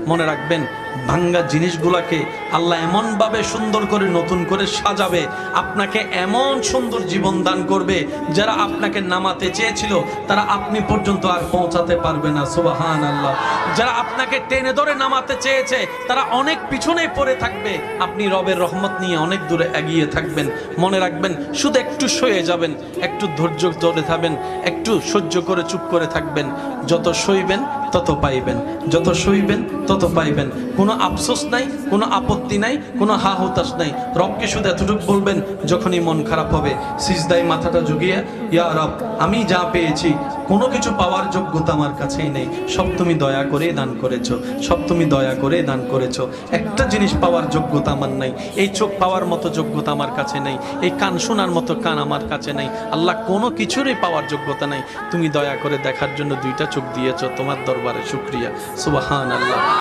মনে রাখবেন ভাঙ্গা জিনিসগুলোকে আল্লাহ এমনভাবে সুন্দর করে নতুন করে সাজাবে, আপনাকে এমন সুন্দর জীবন দান করবে, যারা আপনাকে নামাতে চেয়েছিল তারা আপনি পর্যন্ত আর পৌঁছাতে পারবে না। সুবহানাল্লাহ। যারা আপনাকে টেনে ধরে নামাতে চেয়েছে তারা অনেক পিছনে পড়ে থাকবে, আপনি রবের রহমত নিয়ে অনেক দূরে এগিয়ে থাকবেন। মনে রাখবেন, শুধু একটু সয়ে যাবেন, একটু ধৈর্য ধরে থাকবেন, একটু সহ্য করে চুপ করে থাকবেন। যত সইবেন তত পাইবেন, যত সইবেন তত পাইবেন। কোনো আফসোস নাই, কোনো আপত্তি নাই, কোনো হা হতাশ নাই। রবকে শুধু এতটুকু বলবেন যখনই মন খারাপ হবে, সিজদায় মাথাটা ঝুঁকিয়ে, ইয়া রব, আমি যা পেয়েছি কোনো কিছু পাওয়ার যোগ্যতা আমার কাছেই নেই, সব তুমি দয়া করে দান করেছো, সব তুমি দয়া করে দান করেছো। একটা জিনিস পাওয়ার যোগ্যতা আমার নাই, এই চোখ পাওয়ার মতো যোগ্যতা আমার কাছে নেই, এই কান শোনার মতো কান আমার কাছে নেই। আল্লাহ, কোনো কিছুরই পাওয়ার যোগ্যতা নাই, তুমি দয়া করে দেখার জন্য দুইটা চোখ দিয়েছো, তোমার দরবারে শুকরিয়া। সুবহানাল্লাহ।